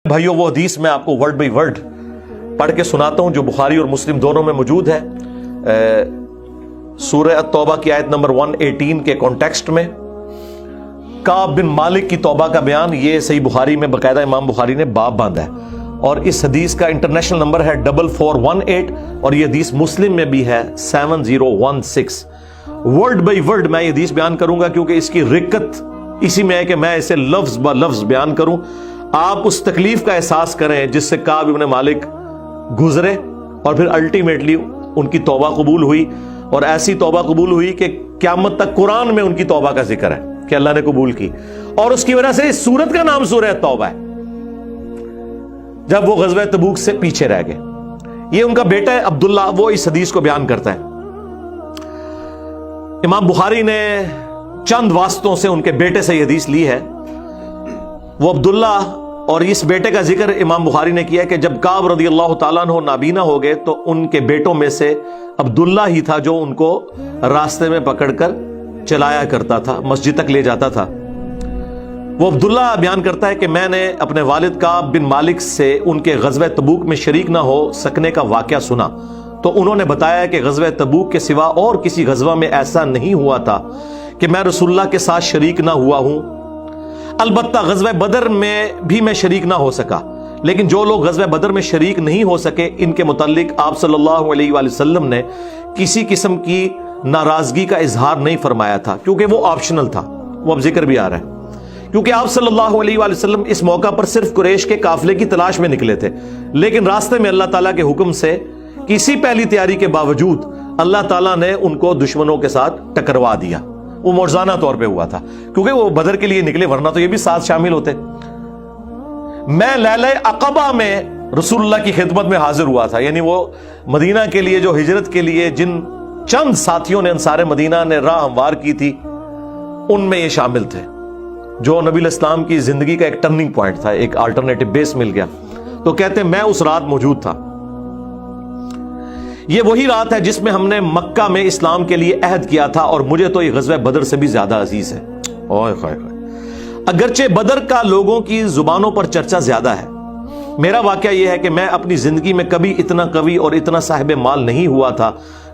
بھائیو وہ حدیث میں آپ کو ورڈ بائی ورڈ پڑھ کے سناتا ہوں جو بخاری اور مسلم دونوں میں موجود ہے. سورہ التوبہ کی آیت نمبر 118 کے کانٹیکسٹ میں کعب بن مالک کی توبہ کا بیان یہ صحیح بخاری میں باقاعدہ امام بخاری نے باب باندھا ہے اور اس حدیث کا انٹرنیشنل نمبر ہے 4418 اور یہ حدیث مسلم میں بھی ہے 7016. ورڈ بائی ورڈ میں یہ حدیث بیان کروں گا کیونکہ اس کی رکت اسی میں ہے کہ میں اسے لفظ با لفظ بیان کروں. آپ اس تکلیف کا احساس کریں جس سے کعب بن مالک گزرے اور پھر الٹیمیٹلی ان کی توبہ قبول ہوئی اور ایسی توبہ قبول ہوئی کہ قیامت تک قرآن میں ان کی توبہ کا ذکر ہے کہ اللہ نے قبول کی اور اس کی وجہ سے اس سورت کا نام سورہ توبہ ہے جب وہ غزوہ تبوک سے پیچھے رہ گئے. یہ ان کا بیٹا ہے عبداللہ، وہ اس حدیث کو بیان کرتا ہے. امام بخاری نے چند واسطوں سے ان کے بیٹے سے یہ حدیث لی ہے. وہ عبداللہ اور اس بیٹے کا ذکر امام بخاری نے کیا کہ جب کعب رضی اللہ تعالیٰ عنہ نابینا ہو گئے تو ان کے بیٹوں میں سے عبداللہ ہی تھا جو ان کو راستے میں پکڑ کر چلایا کرتا تھا، مسجد تک لے جاتا تھا. وہ عبداللہ بیان کرتا ہے کہ میں نے اپنے والد کعب بن مالک سے ان کے غزوہ تبوک میں شریک نہ ہو سکنے کا واقعہ سنا تو انہوں نے بتایا کہ غزوہ تبوک کے سوا اور کسی غزوہ میں ایسا نہیں ہوا تھا کہ میں رسول اللہ کے ساتھ شریک نہ ہوا ہوں. البتہ غزوہ بدر میں بھی میں شریک نہ ہو سکا، لیکن جو لوگ غزوہ بدر میں شریک نہیں ہو سکے ان کے متعلق آپ صلی اللہ علیہ وآلہ وسلم نے کسی قسم کی ناراضگی کا اظہار نہیں فرمایا تھا کیونکہ وہ آپشنل تھا. وہ اب ذکر بھی آ رہا ہے کیونکہ آپ صلی اللہ علیہ وآلہ وسلم اس موقع پر صرف قریش کے قافلے کی تلاش میں نکلے تھے، لیکن راستے میں اللہ تعالیٰ کے حکم سے کسی پہلی تیاری کے باوجود اللہ تعالیٰ نے ان کو دشمنوں کے ساتھ ٹکروا دیا. وہ موجزانہ طور پہ ہوا تھا کیونکہ وہ بدر کے لیے نکلے ورنہ تو یہ بھی ساتھ شامل ہوتے. میں لیلہ عقبہ میں رسول اللہ کی خدمت میں حاضر ہوا تھا، یعنی وہ مدینہ کے لیے جو ہجرت کے لیے جن چند ساتھیوں نے انصار مدینہ نے راہ ہموار کی تھی ان میں یہ شامل تھے جو نبی الاسلام کی زندگی کا ایک ٹرننگ پوائنٹ تھا، ایک آلٹرنیٹو بیس مل گیا. تو کہتے ہیں میں اس رات موجود تھا. یہ وہی رات ہے جس میں ہم نے مکہ میں اسلام کے لیے عہد کیا تھا اور مجھے تو یہ غزوہ بدر سے بھی زیادہ عزیز ہے. اوئے خائے خائے. اگرچہ بدر کا لوگوں کی زبانوں پر چرچا زیادہ ہے، میرا واقعہ یہ ہے کہ میں اپنی زندگی میں کبھی اتنا قوی اور اتنا صاحب مال نہیں ہوا تھا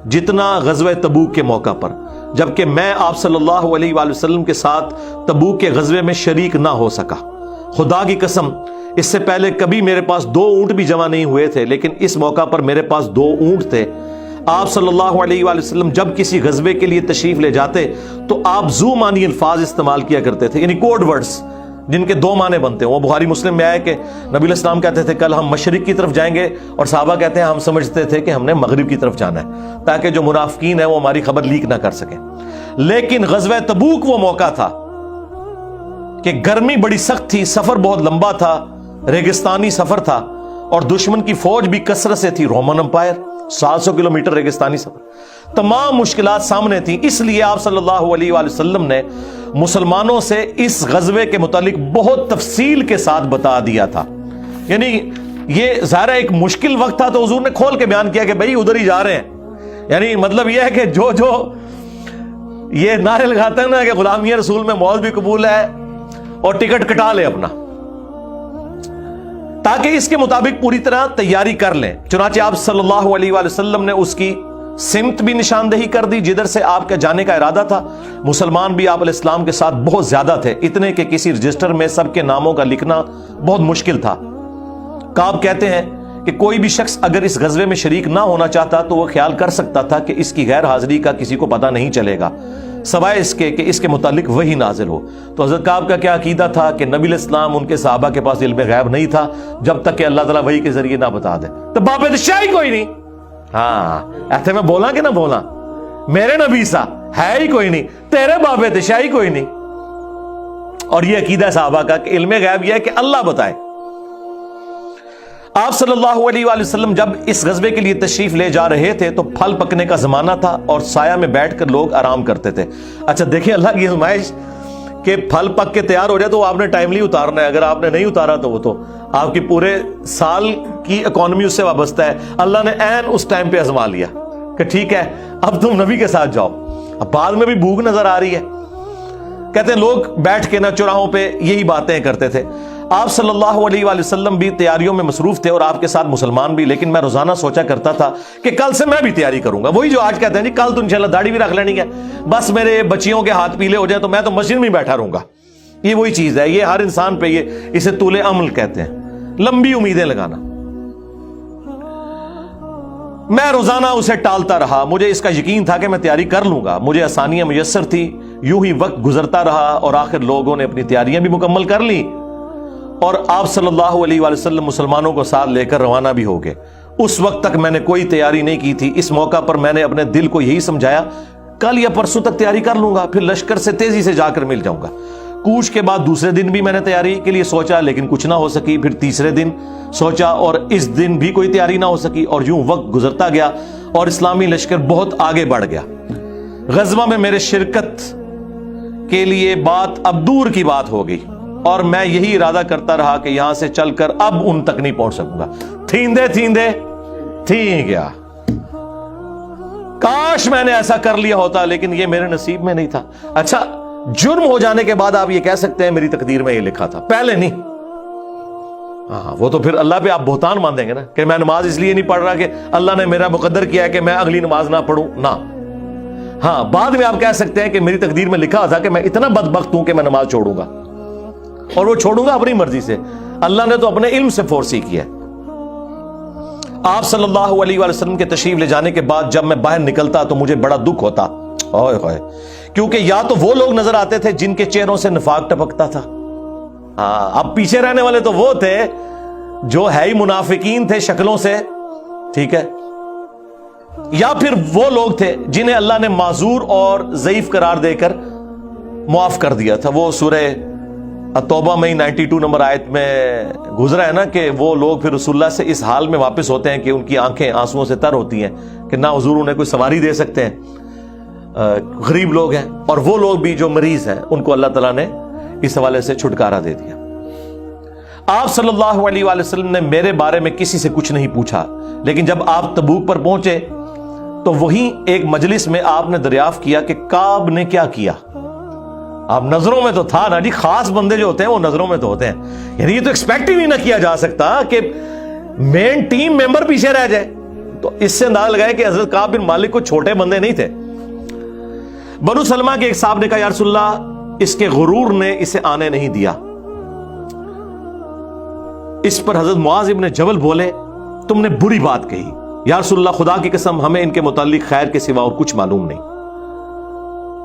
جتنا غزوہ تبوک کے موقع پر، جبکہ میں آپ صلی اللہ علیہ وآلہ وسلم کے ساتھ تبوک کے غزوے میں شریک نہ ہو سکا. خدا کی قسم اس سے پہلے کبھی میرے پاس 2 اونٹ بھی جمع نہیں ہوئے تھے، لیکن اس موقع پر میرے پاس 2 اونٹ تھے. آپ صلی اللہ علیہ وآلہ وسلم جب کسی غزوے کے لیے تشریف لے جاتے تو آپ ذو معنی الفاظ استعمال کیا کرتے تھے، یعنی کوڈ ورڈز جن کے 2 معنی بنتے ہیں. وہ بخاری مسلم میں آیا کہ نبی الاسلام کہتے تھے کل ہم مشرق کی طرف جائیں گے اور صحابہ کہتے ہیں ہم سمجھتے تھے کہ ہم نے مغرب کی طرف جانا ہے تاکہ جو منافقین ہیں وہ ہماری خبر لیک نہ کر سکیں. لیکن غزوہ تبوک وہ موقع تھا کہ گرمی بڑی سخت تھی، سفر بہت لمبا تھا، ریگستانی سفر تھا اور دشمن کی فوج بھی کثرت سے تھی. رومن امپائر 700 کلومیٹر ریگستانی سفر، تمام مشکلات سامنے تھیں. اس لیے آپ صلی اللہ علیہ وآلہ وسلم نے مسلمانوں سے اس غزوے کے متعلق بہت تفصیل کے ساتھ بتا دیا تھا. یعنی یہ ظاہر ایک مشکل وقت تھا تو حضور نے کھول کے بیان کیا کہ بھائی ادھر ہی جا رہے ہیں. یعنی مطلب یہ ہے کہ جو یہ نعرے لگاتے ہیں نا کہ غلامی رسول میں موت بھی قبول ہے اور ٹکٹ کٹا لے اپنا، تاکہ اس کے مطابق پوری طرح تیاری کر لیں. چنانچہ آپ صلی اللہ علیہ وآلہ وسلم نے اس کی سمت بھی نشاندہی کر دی جدھر سے آپ کا جانے کا ارادہ تھا. مسلمان بھی آپ علیہ السلام کے ساتھ بہت زیادہ تھے، اتنے کہ کسی رجسٹر میں سب کے ناموں کا لکھنا بہت مشکل تھا. کعب کہتے ہیں کہ کوئی بھی شخص اگر اس غزوے میں شریک نہ ہونا چاہتا تو وہ خیال کر سکتا تھا کہ اس کی غیر حاضری کا کسی کو پتہ نہیں چلے گا سوائے اس کے کہ اس کے متعلق وحی نازل ہو. تو حضرت کعب کا کیا عقیدہ تھا کہ نبی علیہ السلام ان کے صحابہ کے پاس علم غیب نہیں تھا جب تک کہ اللہ تعالیٰ وحی کے ذریعے نہ بتا دے. تو باب شاہی کوئی نہیں، ہاں ایسے میں بولا کہ نہ بولا، میرے نبی سا ہے ہی کوئی نہیں، تیرے باب شاہی کوئی نہیں. اور یہ عقیدہ صحابہ کا کہ علم غیب یہ ہے کہ اللہ بتائے. آپ صلی اللہ علیہ وآلہ وسلم جب اس غزوے کے لیے تشریف لے جا رہے تھے تو پھل پکنے کا زمانہ تھا اور سایہ میں بیٹھ کر لوگ آرام کرتے تھے. اچھا دیکھیں اللہ کی آزمائش کہ پھل پک کے تیار ہو جائے تو آپ نے ٹائملی اتارنا ہے، اگر آپ نے نہیں اتارا تو وہ تو آپ کی پورے سال کی اکانومی اس سے وابستہ ہے. اللہ نے عین اس ٹائم پہ آزما لیا کہ ٹھیک ہے اب تم نبی کے ساتھ جاؤ. اب بعد میں بھی بھوک نظر آ رہی ہے. کہتے ہیں لوگ بیٹھ کے نہ چوراہوں پہ یہی باتیں کرتے تھے. آپ صلی اللہ علیہ وآلہ وسلم بھی تیاریوں میں مصروف تھے اور آپ کے ساتھ مسلمان بھی، لیکن میں روزانہ سوچا کرتا تھا کہ کل سے میں بھی تیاری کروں گا. وہی جو آج کہتے ہیں جی کل تو انشاءاللہ داڑھی بھی رکھ لینی ہے، بس میرے بچیوں کے ہاتھ پیلے ہو جائیں تو میں تو مسجد میں ہی بیٹھا رہوں گا. یہ وہی چیز ہے، یہ ہر انسان پہ اسے طول عمل کہتے ہیں، لمبی امیدیں لگانا. میں روزانہ اسے ٹالتا رہا. مجھے اس کا یقین تھا کہ میں تیاری کر لوں گا، مجھے آسانیاں میسر تھی. یوں ہی وقت گزرتا رہا اور آخر لوگوں نے اپنی تیاریاں بھی مکمل کر لی اور آپ صلی اللہ علیہ وآلہ وسلم مسلمانوں کو ساتھ لے کر روانہ بھی ہو گئے. اس وقت تک میں نے کوئی تیاری نہیں کی تھی. اس موقع پر میں نے اپنے دل کو یہی سمجھایا کل یا پرسوں تک تیاری کر لوں گا، پھر لشکر سے تیزی سے جا کر مل جاؤں گا. کوچ کے بعد دوسرے دن بھی میں نے تیاری کے لیے سوچا لیکن کچھ نہ ہو سکی. پھر تیسرے دن سوچا اور اس دن بھی کوئی تیاری نہ ہو سکی. اور یوں وقت گزرتا گیا اور اسلامی لشکر بہت آگے بڑھ گیا. غزوہ میں میرے شرکت کے لیے بات اب دور کی بات ہو گئی اور میں یہی ارادہ کرتا رہا کہ یہاں سے چل کر اب ان تک نہیں پہنچ سکوں گا. تھیندے تھی گیا. کاش میں نے ایسا کر لیا ہوتا، لیکن یہ میرے نصیب میں نہیں تھا. اچھا، جرم ہو جانے کے بعد آپ یہ کہہ سکتے ہیں میری تقدیر میں یہ لکھا تھا، پہلے نہیں. ہاں، وہ تو پھر اللہ پہ آپ بہتان مان دیں گے نا کہ میں نماز اس لیے نہیں پڑھ رہا کہ اللہ نے میرا مقدر کیا ہے کہ میں اگلی نماز نہ پڑھوں. نہ، ہاں بعد میں آپ کہہ سکتے ہیں کہ میری تقدیر میں لکھا تھا کہ میں اتنا بدبخت ہوں کہ میں نماز چھوڑوں گا، اور وہ چھوڑوں گا اپنی مرضی سے. اللہ نے تو اپنے علم سے فورسی کیا. آپ صلی اللہ علیہ وآلہ وسلم کے تشریف لے جانے کے بعد جب میں باہر نکلتا تو مجھے بڑا دکھ ہوتا، کیونکہ یا تو وہ لوگ نظر آتے تھے جن کے چہروں سے نفاق ٹپکتا تھا. اب پیچھے رہنے والے تو وہ تھے جو ہے ہی منافقین تھے شکلوں سے، ٹھیک ہے، یا پھر وہ لوگ تھے جنہیں اللہ نے معذور اور ضعیف قرار دے کر معاف کر دیا تھا. وہ سورہ توبہ میں 92 نمبر آیت میں گزرا ہے نا کہ وہ لوگ پھر رسول اللہ سے اس حال میں واپس ہوتے ہیں کہ ان کی آنکھیں آنسوؤں سے تر ہوتی ہیں کہ نہ حضور انہیں کوئی سواری دے سکتے ہیں، غریب لوگ ہیں. اور وہ لوگ بھی جو مریض ہیں ان کو اللہ تعالیٰ نے اس حوالے سے چھٹکارا دے دیا. آپ صلی اللہ علیہ وآلہ وسلم نے میرے بارے میں کسی سے کچھ نہیں پوچھا، لیکن جب آپ تبوک پر پہنچے تو وہیں ایک مجلس میں آپ نے دریافت کیا کہ کعب نے کیا کیا. آپ نظروں میں تو تھا نا جی، خاص بندے جو ہوتے ہیں وہ نظروں میں تو ہوتے ہیں. یعنی یہ تو ایکسپیکٹ ہی نہیں نہ کیا جا سکتا کہ مین ٹیم ممبر پیچھے رہ جائے. تو اس سے اندازہ لگائے کہ حضرت کعب بن مالک کو چھوٹے بندے نہیں تھے. بنو سلمہ کے ایک صاحب نے کہا یا رسول اللہ اس کے غرور نے اسے آنے نہیں دیا. اس پر حضرت معاذ ابن جبل بولے تم نے بری بات کہی. یا رسول اللہ خدا کی قسم ہمیں ان کے متعلق خیر کے سوا اور کچھ معلوم نہیں.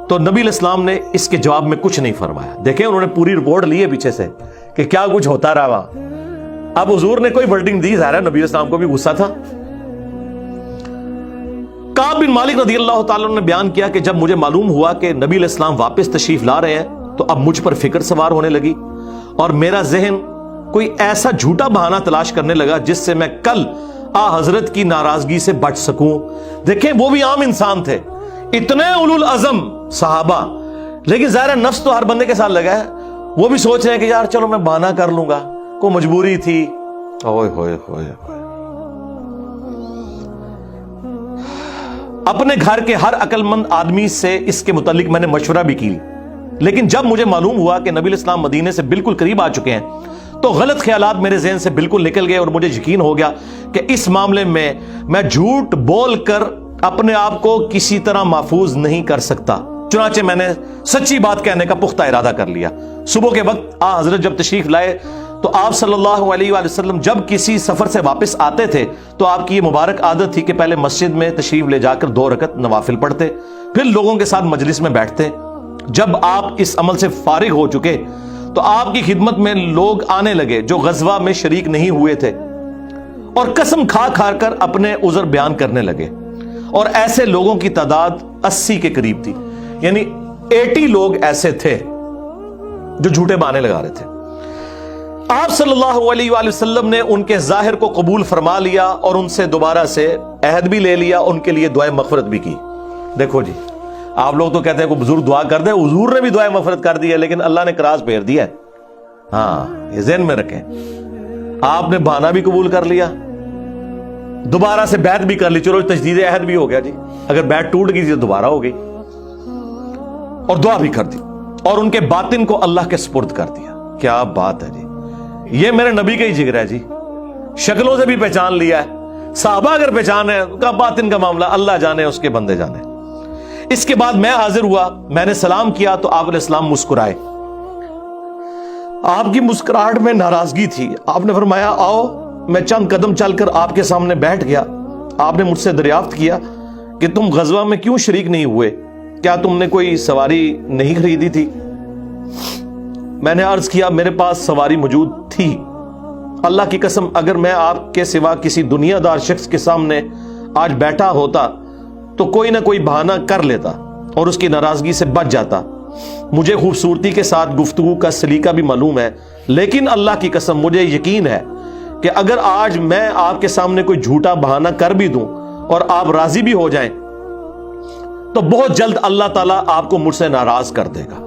تو نبی علیہ السلام نے اس کے جواب میں کچھ نہیں فرمایا. دیکھیں انہوں نے پوری رپورٹ لی ہے پیچھے سے کہ کیا کچھ ہوتا رہا وہاں. اب حضور نے کوئی ورڈنگ دی، ظاہر ہے نبی علیہ السلام کو بھی غصہ تھا. کعب بن مالک رضی اللہ تعالیٰ نے بیان کیا کہ جب مجھے معلوم ہوا کہ نبی علیہ السلام واپس تشریف لا رہے ہیں تو اب مجھ پر فکر سوار ہونے لگی اور میرا ذہن کوئی ایسا جھوٹا بہانہ تلاش کرنے لگا جس سے میں کل حضرت کی ناراضگی سے بچ سکوں. دیکھیں وہ بھی عام انسان تھے، اتنے اولو العزم صحابہ، لیکن ظاہر نفس تو ہر بندے کے ساتھ لگا ہے. وہ بھی سوچ رہے ہیں کہ یار چلو میں بہانہ کر لوں گا، کوئی مجبوری تھی. اوئے ہوئے ہوئے اپنے گھر کے ہر عقل مند آدمی سے اس کے متعلق میں نے مشورہ بھی کی، لیکن جب مجھے معلوم ہوا کہ نبی علیہ السلام مدینے سے بالکل قریب آ چکے ہیں تو غلط خیالات میرے ذہن سے بالکل نکل گئے اور مجھے یقین ہو گیا کہ اس معاملے میں جھوٹ بول کر اپنے آپ کو کسی طرح محفوظ نہیں کر سکتا. چنانچہ میں نے سچی بات کہنے کا پختہ ارادہ کر لیا. صبح کے وقت حضرت جب تشریف لائے تو آپ صلی اللہ علیہ وآلہ وسلم جب کسی سفر سے واپس آتے تھے تو آپ کی یہ مبارک عادت تھی کہ پہلے مسجد میں تشریف لے جا کر 2 رکعت نوافل پڑھتے، پھر لوگوں کے ساتھ مجلس میں بیٹھتے. جب آپ اس عمل سے فارغ ہو چکے تو آپ کی خدمت میں لوگ آنے لگے جو غزوہ میں شریک نہیں ہوئے تھے اور قسم کھا کھا کر اپنے عذر بیان کرنے لگے، اور ایسے لوگوں کی تعداد 80 کے قریب تھی. یعنی 80 لوگ ایسے تھے جو جھوٹے بہانے لگا رہے تھے. آپ صلی اللہ علیہ وآلہ وسلم نے ان کے ظاہر کو قبول فرما لیا اور ان سے دوبارہ سے عہد بھی لے لیا، ان کے لیے دعائے مغفرت بھی کی. دیکھو جی، آپ لوگ تو کہتے ہیں کوئی بزرگ دعا کر دے، حضور نے بھی دعائے مغفرت کر دی ہے، لیکن اللہ نے کراس پھیر دیا ہے. ہاں یہ ذہن میں رکھیں. آپ نے بہانہ بھی قبول کر لیا، دوبارہ سے بیعت بھی کر لی، چلو تجدید عہد بھی ہو گیا جی. اگر بیعت ٹوٹ گئی تو دوبارہ ہو گئی، اور دعا بھی کر دی اور ان کے باطن کو اللہ کے سپرد کر دیا. کیا بات ہے جی. یہ میرے نبی کا ہی جگر ہے جی، شکلوں سے بھی پہچان لیا ہے، صحابہ اگر پہچان ہے کا باطن کا معاملہ اللہ جانے، اس کے بندے جانے۔ اس کے بعد میں حاضر ہوا، میں نے سلام کیا تو آپ علیہ السلام مسکرائے، آپ کی مسکراہٹ میں ناراضگی تھی۔ آپ نے فرمایا آؤ، میں چند قدم چل کر آپ کے سامنے بیٹھ گیا۔ آپ نے مجھ سے دریافت کیا کہ تم غزوہ میں کیوں شریک نہیں ہوئے، کیا تم نے کوئی سواری نہیں خریدی تھی؟ میں نے عرض کیا میرے پاس سواری موجود تھی، اللہ کی قسم اگر میں آپ کے سوا کسی دنیا دار شخص کے سامنے آج بیٹھا ہوتا تو کوئی نہ کوئی بہانہ کر لیتا اور اس کی ناراضگی سے بچ جاتا۔ مجھے خوبصورتی کے ساتھ گفتگو کا سلیقہ بھی معلوم ہے، لیکن اللہ کی قسم مجھے یقین ہے کہ اگر آج میں آپ کے سامنے کوئی جھوٹا بہانہ کر بھی دوں اور آپ راضی بھی ہو جائیں تو بہت جلد اللہ تعالیٰ آپ کو مجھ سے ناراض کر دے گا،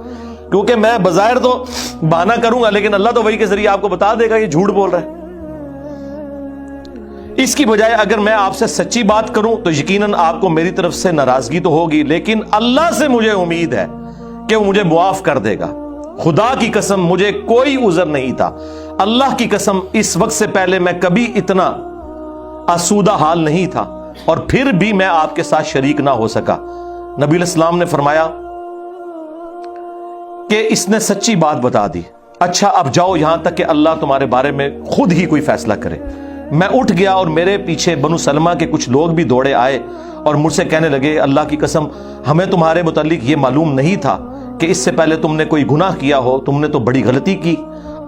کیونکہ میں بظاہر تو بہانہ کروں گا لیکن اللہ تو وحی کے ذریعے آپ کو بتا دے گا یہ جھوٹ بول رہا ہے۔ اس کی بجائے اگر میں آپ سے سچی بات کروں تو یقیناً آپ کو میری طرف سے ناراضگی تو ہوگی، لیکن اللہ سے مجھے امید ہے کہ وہ مجھے معاف کر دے گا۔ خدا کی قسم مجھے کوئی عذر نہیں تھا، اللہ کی قسم اس وقت سے پہلے میں کبھی اتنا آسودہ حال نہیں تھا، اور پھر بھی میں آپ کے ساتھ شریک نہ ہو سکا۔ نبی علیہ السلام نے فرمایا کہ اس نے سچی بات بتا دی، اچھا اب جاؤ یہاں تک کہ اللہ تمہارے بارے میں خود ہی کوئی فیصلہ کرے۔ میں اٹھ گیا اور میرے پیچھے بنو سلمہ کے کچھ لوگ بھی دوڑے آئے اور مجھ سے کہنے لگے اللہ کی قسم ہمیں تمہارے متعلق یہ معلوم نہیں تھا کہ اس سے پہلے تم نے کوئی گناہ کیا ہو، تم نے تو بڑی غلطی کی۔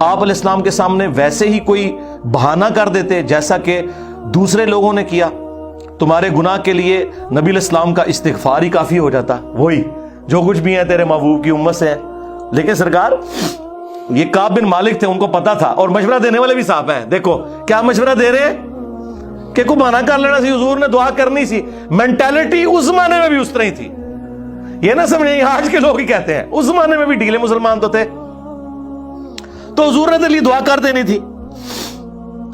آپ علیہ السلام کے سامنے ویسے ہی کوئی بہانہ کر دیتے جیسا کہ دوسرے لوگوں نے کیا، تمہارے گناہ کے لیے نبی علیہ السلام کا استغفار ہی کافی ہو جاتا، وہی جو کچھ بھی ہے تیرے محبوب کی امت سے ہے۔ لیکن سرکار یہ کعب بن مالک تھے، ان کو پتا تھا، اور مشورہ دینے والے بھی صاحب ہیں، دیکھو کیا مشورہ دے رہے کہ کو بہانہ کر لینا سی، حضور نے دعا کرنی سی۔ مینٹالٹی اس زمانے میں بھی اس طرح ہی تھی، یہ نہ سمجھیں آج کے لوگ ہی کہتے ہیں، اس زمانے میں بھی ڈھیلے مسلمان تو تھے، تو حضور نے تیرے لیے دعا کر دینی تھی،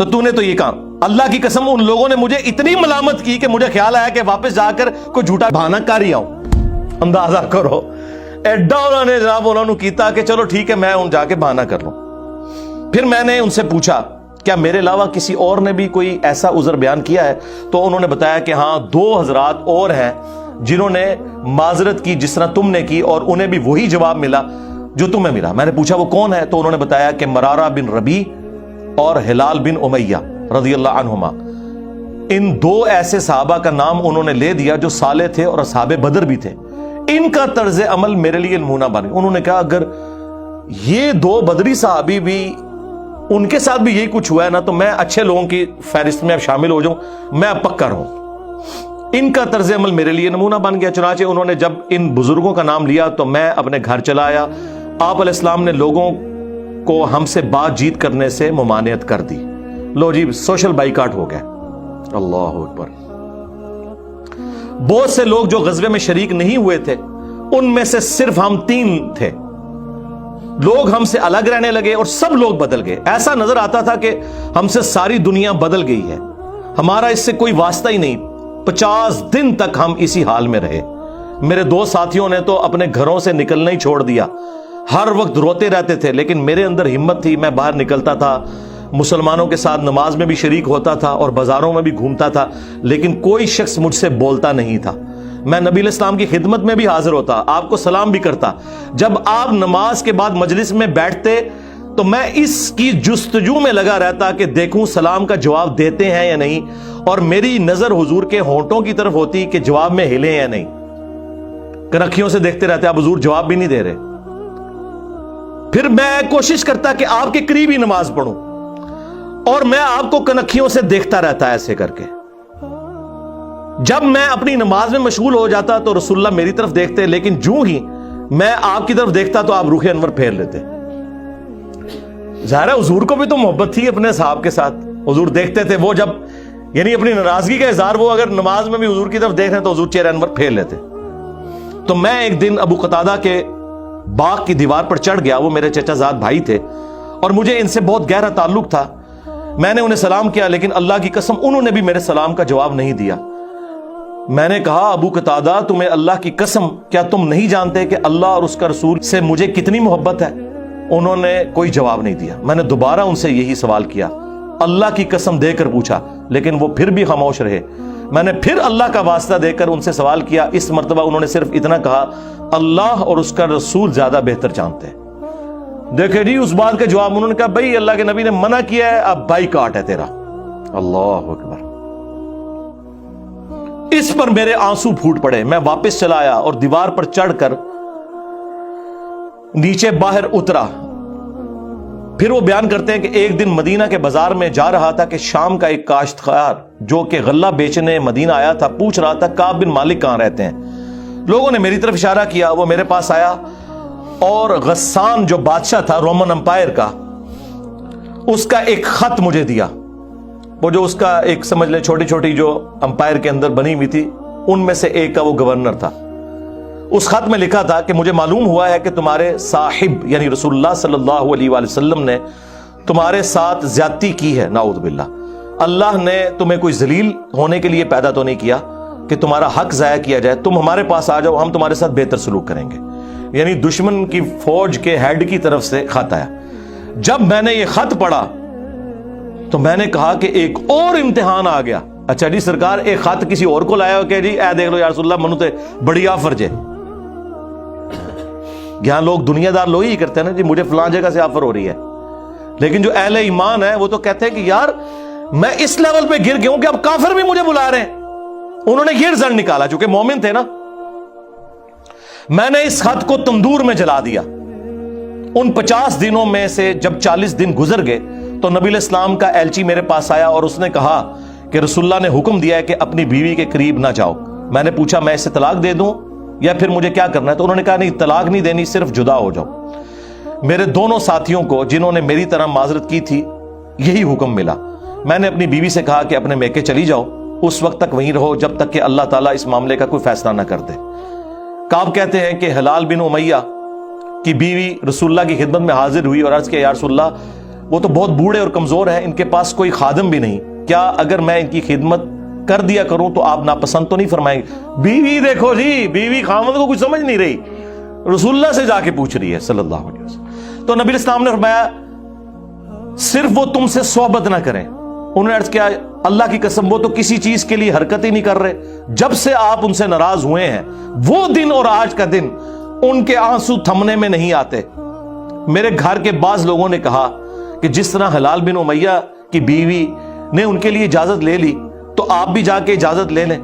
تو نے تو یہ کام۔ اللہ کی قسم ان لوگوں نے مجھے اتنی ملامت کی کہ مجھے خیال آیا کہ واپس جا کر کوئی جھوٹا بہانہ کر ہی آؤں۔ اندازہ کرو ایڈا انہوں نے جناب انہوں نے کیتا کہ چلو ٹھیک ہے میں ان جا کے بہانہ کر لوں۔ پھر میں نے ان سے پوچھا کیا میرے علاوہ کسی اور نے بھی کوئی ایسا عذر بیان کیا ہے؟ تو انہوں نے بتایا کہ ہاں 2 حضرات اور ہیں جنہوں نے معذرت کی جس طرح تم نے کی، اور انہیں بھی وہی جواب ملا جو تمہیں ملا۔ میں نے پوچھا وہ کون ہے؟ تو انہوں نے بتایا کہ مرارہ بن ربیع اور ہلال بن امیہ رضی اللہ عنہما۔ ان 2 ایسے صحابہ کا نام انہوں نے لے دیا جو صالح تھے اور اصحاب بدر بھی تھے، ان کا طرز عمل میرے لیے نمونہ بنے۔ انہوں نے کہا اگر یہ 2 بدری صحابی بھی ان کے ساتھ بھی یہی کچھ ہوا ہے نا تو میں اچھے لوگوں کی فہرست میں اب شامل ہو جاؤں، میں اب پکا رہوں۔ ان کا طرز عمل میرے لیے نمونہ بن گیا۔ چنانچہ انہوں نے جب ان بزرگوں کا نام لیا تو میں اپنے گھر چلا آیا۔ آپ علیہ السلام نے لوگوں کو ہم سے بات چیت کرنے سے ممانعت کر دی۔ لو جی سوشل بائیکاٹ ہو گیا۔ اللہ اکبر۔ بہت سے لوگ جو غزوے میں شریک نہیں ہوئے تھے ان میں سے صرف ہم 3 تھے، لوگ ہم سے الگ رہنے لگے اور سب لوگ بدل گئے۔ ایسا نظر آتا تھا کہ ہم سے ساری دنیا بدل گئی ہے، ہمارا اس سے کوئی واسطہ ہی نہیں۔ 50 دن تک ہم اسی حال میں رہے۔ میرے 2 ساتھیوں نے تو اپنے گھروں سے نکلنا ہی چھوڑ دیا، ہر وقت روتے رہتے تھے، لیکن میرے اندر ہمت تھی، میں باہر نکلتا تھا، مسلمانوں کے ساتھ نماز میں بھی شریک ہوتا تھا اور بازاروں میں بھی گھومتا تھا، لیکن کوئی شخص مجھ سے بولتا نہیں تھا۔ میں نبی علیہ السلام کی خدمت میں بھی حاضر ہوتا، آپ کو سلام بھی کرتا۔ جب آپ نماز کے بعد مجلس میں بیٹھتے تو میں اس کی جستجو میں لگا رہتا کہ دیکھوں سلام کا جواب دیتے ہیں یا نہیں، اور میری نظر حضور کے ہونٹوں کی طرف ہوتی کہ جواب میں ہلے یا نہیں۔ کنکھیوں سے دیکھتے رہتے، آپ حضور جواب بھی نہیں دے رہے۔ پھر میں کوشش کرتا کہ آپ کے قریب ہی نماز پڑھوں، اور میں آپ کو کنکھیوں سے دیکھتا رہتا ایسے کر کے۔ جب میں اپنی نماز میں مشغول ہو جاتا تو رسول اللہ میری طرف دیکھتے، لیکن جو ہی میں آپ کی طرف دیکھتا تو آپ رخ انور پھیر لیتے۔ ظاہر ہے حضور کو بھی تو محبت تھی اپنے صحاب کے ساتھ، حضور دیکھتے تھے، وہ جب یعنی اپنی ناراضگی کا اظہار وہ اگر نماز میں بھی حضور کی طرف دیکھ رہے ہیں تو حضور چہرہ انور پھیر لیتے۔ تو میں ایک دن ابو قتادہ کے باغ کی دیوار پر چڑھ گیا، وہ میرے چچا زاد بھائی تھے اور مجھے ان سے بہت گہرا تعلق تھا۔ میں نے انہیں سلام کیا، لیکن اللہ کی قسم انہوں نے بھی میرے سلام کا جواب نہیں دیا۔ میں نے کہا ابو قتادہ تمہیں اللہ کی قسم کیا تم نہیں جانتے کہ اللہ اور اس کا رسول سے مجھے کتنی محبت ہے؟ انہوں نے کوئی جواب نہیں دیا. میں نے دوبارہ ان سے یہی سوال کیا, اللہ کی قسم دے کر پوچھا, لیکن وہ پھر بھی خاموش رہے. میں نے پھر اللہ کا واسطہ دے کر ان سے سوال کیا. اس مرتبہ انہوں نے صرف اتنا کہا, اللہ اور اس کا رسول زیادہ بہتر جانتے ہیں. دیکھیں جی اس بات کا جواب انہوں نے کہا, بھائی اللہ کے نبی نے منع کیا ہے, اب بائی کاٹ ہے تیرا. اللہ اکبر. اس پر میرے آنسو پھوٹ پڑے. میں واپس چلا آیا اور دیوار پر چڑھ کر نیچے باہر اترا. پھر وہ بیان کرتے ہیں کہ ایک دن مدینہ کے بازار میں جا رہا تھا کہ شام کا ایک کاشتکار جو کہ غلہ بیچنے مدینہ آیا تھا پوچھ رہا تھا کعب بن مالک کہاں رہتے ہیں. لوگوں نے میری طرف اشارہ کیا, وہ میرے پاس آیا اور غسان جو بادشاہ تھا رومن امپائر کا, اس کا ایک خط مجھے دیا. وہ جو اس کا ایک سمجھ لیں چھوٹی چھوٹی جو امپائر کے اندر بنی ہوئی تھی ان میں سے ایک کا وہ گورنر تھا. اس خط میں لکھا تھا کہ مجھے معلوم ہوا ہے کہ تمہارے صاحب یعنی رسول اللہ صلی اللہ علیہ وآلہ وسلم نے تمہارے ساتھ زیادتی کی ہے. نعوذ باللہ. اللہ نے تمہیں کوئی ذلیل ہونے کے لیے پیدا تو نہیں کیا کہ تمہارا حق ضائع کیا جائے. تم ہمارے پاس آ جاؤ, ہم تمہارے ساتھ بہتر سلوک کریں گے. یعنی دشمن کی فوج کے ہیڈ کی طرف سے خط آیا. جب میں نے یہ خط پڑھا تو میں نے کہا کہ ایک اور امتحان آ گیا. اچھا جی سرکار, ایک خط کسی اور کو لایا ہو کہ جی اے دیکھ لو یا رسول اللہ منو تے بڑی آفر جے. یہاں لوگ دنیا دار لوگ ہی کرتے ہیں نا جی, مجھے فلاں جگہ سے آفر ہو رہی ہے. لیکن جو اہل ایمان ہے وہ تو کہتے ہیں کہ یار میں اس لیول پہ گر گیا ہوں کہ اب کافر بھی مجھے بلا رہے ہیں. انہوں نے یہ رزلٹ نکالا, چونکہ مومن تھے نا. میں نے اس خط کو تندور میں جلا دیا. ان 50 دنوں میں سے جب 40 دن گزر گئے تو نبی الاسلام کا ایلچی میرے پاس آیا اور اس نے کہا کہ رسول اللہ نے حکم دیا ہے کہ اپنی بیوی کے قریب نہ جاؤ. میں نے پوچھا میں اسے طلاق دے دوں یا پھر مجھے کیا کرنا ہے؟ تو انہوں نے کہا نہیں, طلاق نہیں دینی, صرف جدا ہو جاؤ. میرے دونوں ساتھیوں کو جنہوں نے میری طرح معذرت کی تھی یہی حکم ملا. میں نے اپنی بیوی سے کہا کہ اپنے میکے چلی جاؤ, اس وقت تک وہیں رہو جب تک کہ اللہ تعالیٰ اس معاملے کا کوئی فیصلہ نہ کر دے. کعب کہتے ہیں کہ ہلال بن امیہ کی بیوی رسول اللہ کی خدمت میں حاضر ہوئی اور عرض کیا یا رسول اللہ وہ تو بہت بوڑھے اور کمزور ہیں, ان کے پاس کوئی خادم بھی نہیں, کیا اگر میں ان کی خدمت کر دیا کروں تو آپ ناپسند تو نہیں فرمائیں گے؟ بیوی دیکھو جی, بیوی خامد کو کچھ سمجھ نہیں رہی, رسول اللہ سے جا کے پوچھ رہی ہے صلی اللہ علیہ وسلم. تو نبی اسلام نے فرمایا صرف وہ تم سے صحبت نہ کریں. انہوں نے عرض کیا اللہ کی قسم وہ تو کسی چیز کے لیے حرکت ہی نہیں کر رہے. جب سے آپ ان سے ناراض ہوئے ہیں وہ دن اور آج کا دن ان کے آنسو تھمنے میں نہیں آتے. میرے گھر کے بعض لوگوں نے کہا کہ جس طرح ہلال بن امیہ کی بیوی نے ان کے لیے اجازت لے لی تو آپ بھی جا کے اجازت لے لیں.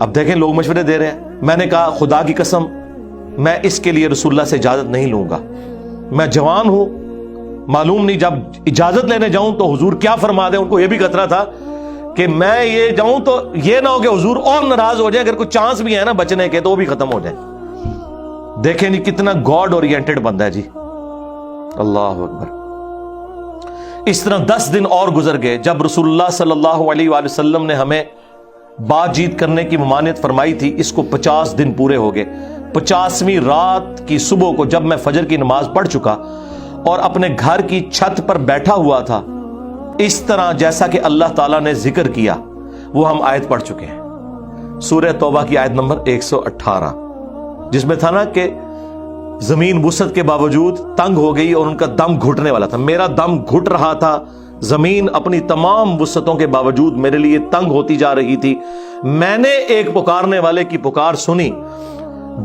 اب دیکھیں لوگ مشورے دے رہے ہیں. میں نے کہا خدا کی قسم میں اس کے لیے رسول اللہ سے اجازت نہیں لوں گا. میں جوان ہوں, معلوم نہیں جب اجازت لینے جاؤں تو حضور کیا فرما دیں. ان کو یہ بھی خطرہ تھا کہ میں یہ جاؤں تو یہ نہ ہو کہ حضور اور ناراض ہو جائے, اگر کوئی چانس بھی ہے نا بچنے کے تو وہ بھی ختم ہو جائے. دیکھیں نہیں کتنا گاڈ اورینٹڈ بندہ ہے جی. اللہ اکبر. اس طرح 10 دن اور گزر گئے. جب رسول اللہ صلی اللہ علیہ وآلہ وسلم نے ہمیں بات چیت کرنے کی ممانعت فرمائی تھی, اس کو 50 دن پورے ہو گئے. 50ویں رات کی صبح کو جب میں فجر کی نماز پڑھ چکا اور اپنے گھر کی چھت پر بیٹھا ہوا تھا, اس طرح جیسا کہ اللہ تعالیٰ نے ذکر کیا وہ ہم آیت پڑھ چکے ہیں, سورہ توبہ کی آیت نمبر 118, جس میں تھا نا کہ زمین وسعت کے باوجود تنگ ہو گئی اور ان کا دم گھٹنے والا تھا. میرا دم گھٹ رہا تھا, زمین اپنی تمام وسعتوں کے باوجود میرے لیے تنگ ہوتی جا رہی تھی. میں نے ایک پکارنے والے کی پکار سنی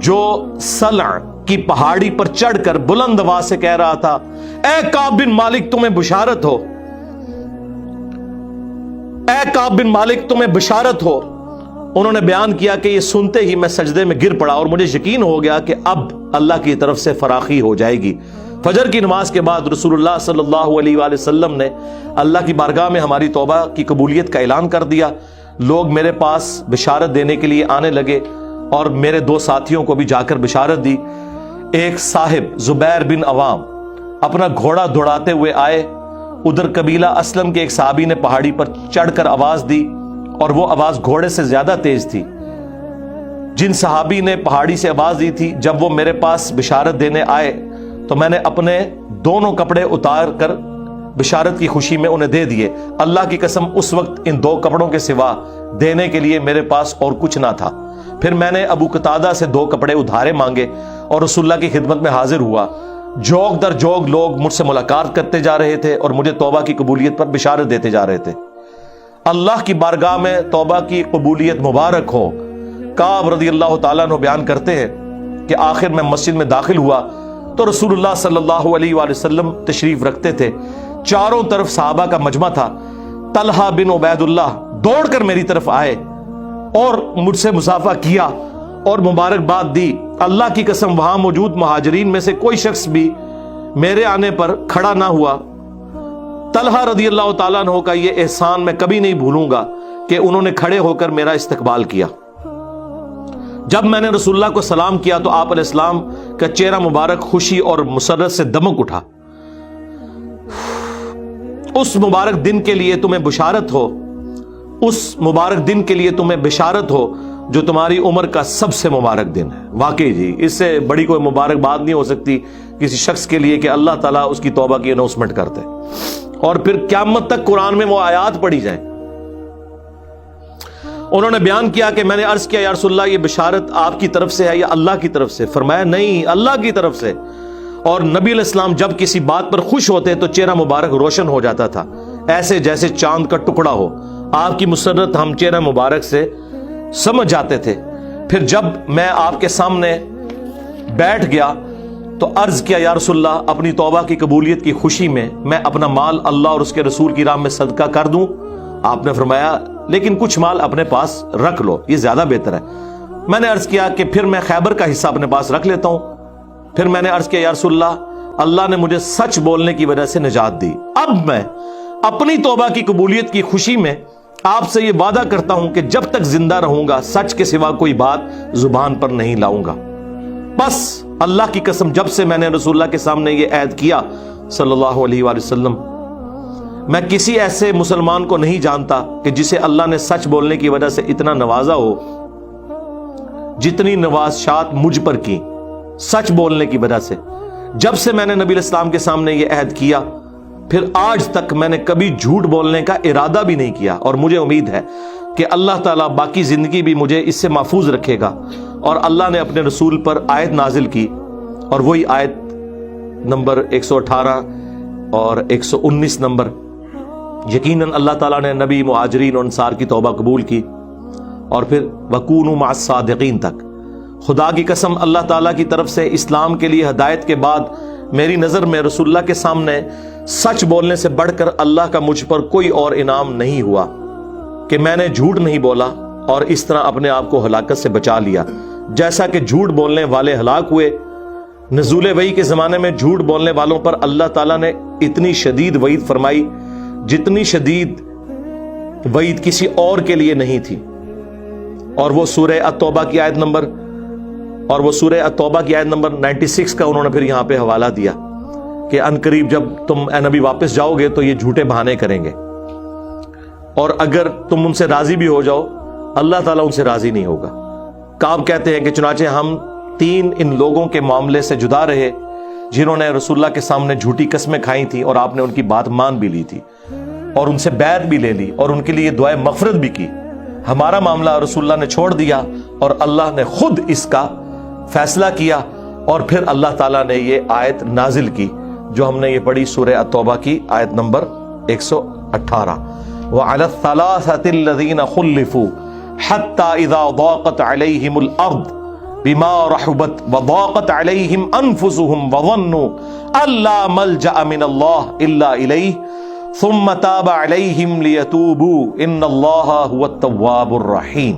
جو سلع کی پہاڑی پر چڑھ کر بلند آواز سے کہہ رہا تھا اے کعب بن مالک تمہیں بشارت ہو, اے کعب بن مالک تمہیں بشارت ہو. انہوں نے بیان کیا کہ یہ سنتے ہی میں سجدے میں گر پڑا اور مجھے یقین ہو گیا کہ اب اللہ کی طرف سے فراخی ہو جائے گی. فجر کی نماز کے بعد رسول اللہ صلی اللہ علیہ وآلہ وسلم نے اللہ کی بارگاہ میں ہماری توبہ کی قبولیت کا اعلان کر دیا. لوگ میرے پاس بشارت دینے کے لیے آنے لگے اور میرے 2 ساتھیوں کو بھی جا کر بشارت دی. ایک صاحب زبیر بن عوام اپنا گھوڑا دوڑاتے ہوئے آئے. ادھر قبیلہ اسلم کے ایک صحابی نے پہاڑی پر چڑھ کر آواز دی اور وہ آواز گھوڑے سے زیادہ تیز تھی. جن صحابی نے پہاڑی سے آواز دی تھی جب وہ میرے پاس بشارت دینے آئے تو میں نے اپنے دونوں کپڑے اتار کر بشارت کی خوشی میں انہیں دے دیے. اللہ کی قسم اس وقت ان 2 کپڑوں کے سوا دینے کے لیے میرے پاس اور کچھ نہ تھا. پھر میں نے ابو قتادہ سے 2 کپڑے ادھارے مانگے اور رسول اللہ کی خدمت میں حاضر ہوا. جوگ در جوگ لوگ مجھ سے ملاقات کرتے جا رہے تھے اور مجھے توبہ کی قبولیت پر بشارت دیتے جا رہے تھے۔ اللہ کی بارگاہ میں توبہ کی قبولیت مبارک ہو۔ کعب رضی اللہ تعالیٰ عنہ بیان کرتے ہیں کہ آخر میں مسجد میں داخل ہوا تو رسول اللہ صلی اللہ علیہ وآلہ وسلم تشریف رکھتے تھے، چاروں طرف صحابہ کا مجمع تھا۔ طلحہ بن عبید اللہ دوڑ کر میری طرف آئے اور مجھ سے مصافحہ کیا اور مبارکباد دی۔ اللہ کی قسم وہاں موجود مہاجرین میں سے کوئی شخص بھی میرے آنے پر کھڑا نہ ہوا۔ طلحہ رضی اللہ تعالیٰ عنہ کا یہ احسان میں کبھی نہیں بھولوں گا کہ انہوں نے کھڑے ہو کر میرا استقبال کیا۔ جب میں نے رسول اللہ کو سلام کیا تو آپ علیہ السلام کا چہرہ مبارک خوشی اور مسرت سے دمک اٹھا۔ اس مبارک دن کے لیے تمہیں بشارت ہو، اس مبارک دن کے لیے تمہیں بشارت ہو جو تمہاری عمر کا سب سے مبارک دن ہے۔ واقعی جی، اس سے بڑی کوئی مبارک بات نہیں ہو سکتی کسی شخص کے لیے کہ اللہ تعالیٰ اس کی توبہ کی اناؤنسمنٹ کرتے اور پھر قیامت تک قرآن میں وہ آیات پڑھی جائیں۔ انہوں نے بیان کیا کہ میں نے عرض کیا یا رسول اللہ یہ بشارت آپ کی طرف سے ہے یا اللہ کی طرف سے؟ فرمایا نہیں، اللہ کی طرف سے۔ اور نبی علیہ السلام جب کسی بات پر خوش ہوتے تو چہرہ مبارک روشن ہو جاتا تھا، ایسے جیسے چاند کا ٹکڑا ہو۔ آپ کی مسرت ہم چہرہ مبارک سے سمجھ جاتے تھے۔ پھر جب میں آپ کے سامنے بیٹھ گیا تو عرض کیا یا رسول اللہ اپنی توبہ کی قبولیت کی خوشی میں اپنا مال اللہ اور اس کے رسول کی راہ میں صدقہ کر دوں؟ آپ نے فرمایا لیکن کچھ مال اپنے پاس رکھ لو، یہ زیادہ بہتر ہے۔ میں نے عرض کیا کہ پھر میں خیبر کا حصہ اپنے پاس رکھ لیتا ہوں۔ پھر میں نے عرض کیا یا رسول اللہ نے مجھے سچ بولنے کی وجہ سے نجات دی، اب میں اپنی توبہ کی قبولیت کی خوشی میں آپ سے یہ وعدہ کرتا ہوں کہ جب تک زندہ رہوں گا سچ کے سوا کوئی بات زبان پر نہیں لاؤں گا۔ بس اللہ کی قسم جب سے میں نے رسول اللہ کے سامنے یہ عہد کیا صلی اللہ علیہ وآلہ وسلم، میں کسی ایسے مسلمان کو نہیں جانتا کہ جسے اللہ نے سچ بولنے کی وجہ سے اتنا نوازا ہو جتنی نوازشات مجھ پر کی سچ بولنے کی وجہ سے۔ جب سے میں نے نبی علیہ السلام کے سامنے یہ عہد کیا پھر آج تک میں نے کبھی جھوٹ بولنے کا ارادہ بھی نہیں کیا، اور مجھے امید ہے کہ اللہ تعالیٰ باقی زندگی بھی مجھے اس سے محفوظ رکھے گا۔ اور اللہ نے اپنے رسول پر آیت نازل کی، اور وہی آیت نمبر 118 اور 119 نمبر، یقیناً اللہ تعالیٰ نے نبی، مہاجرین اور انصار کی توبہ قبول کی، اور پھر وَكُونُوا مَعَ الصَّادِقِينَ تک۔ خدا کی قسم اللہ تعالیٰ کی طرف سے اسلام کے لیے ہدایت کے بعد میری نظر میں رسول اللہ کے سامنے سچ بولنے سے بڑھ کر اللہ کا مجھ پر کوئی اور انعام نہیں ہوا کہ میں نے جھوٹ نہیں بولا اور اس طرح اپنے آپ کو ہلاکت سے بچا لیا۔ جیسا کہ جھوٹ بولنے والے ہلاک ہوئے، نزول وحی کے زمانے میں جھوٹ بولنے والوں پر اللہ تعالیٰ نے اتنی شدید وعید فرمائی جتنی شدید وعید کسی اور کے لیے نہیں تھی۔ اور وہ سورہ التوبہ کی آیت نمبر 96 کا انہوں نے پھر یہاں پہ حوالہ دیا کہ عنقریب جب تم اے نبی واپس جاؤ گے تو یہ جھوٹے بہانے کریں گے، اور اگر تم ان سے راضی بھی ہو جاؤ اللہ تعالیٰ ان سے راضی نہیں ہوگا۔ کعب کہتے ہیں کہ چنانچہ ہم 3 ان لوگوں کے معاملے سے جدا رہے جنہوں نے رسول اللہ کے سامنے جھوٹی قسمیں کھائی تھیں اور آپ نے ان کی بات مان بھی لی تھی اور ان سے بیعت بھی لے لی اور ان کے لیے دعائے مغفرت بھی کی۔ ہمارا معاملہ رسول اللہ نے چھوڑ دیا اور اللہ نے خود اس کا فیصلہ کیا، اور پھر اللہ تعالیٰ نے یہ آیت نازل کی جو ہم نے یہ پڑھی سورہ التوبہ کی آیت نمبر 118، وَعَلَى الثَّلَاثَةِ الَّذِينَ خُلِّفُوا حَتَّى إِذَا ضَاقَتْ عَلَيْهِمُ الْأَرْضُ بِمَا رَحُبَتْ وَضَاقَتْ عَلَيْهِمْ أَنفُسُهُمْ وَظَنُّوا أَن لَّا مَلْجَأَ مِنَ اللَّهِ إِلَّا إِلَيْهِ ثُمَّ تَابَ عَلَيْهِمْ لِيَتُوبُوا إِنَّ اللَّهَ هُوَ التَّوَّابُ الرَّحِيمُ۔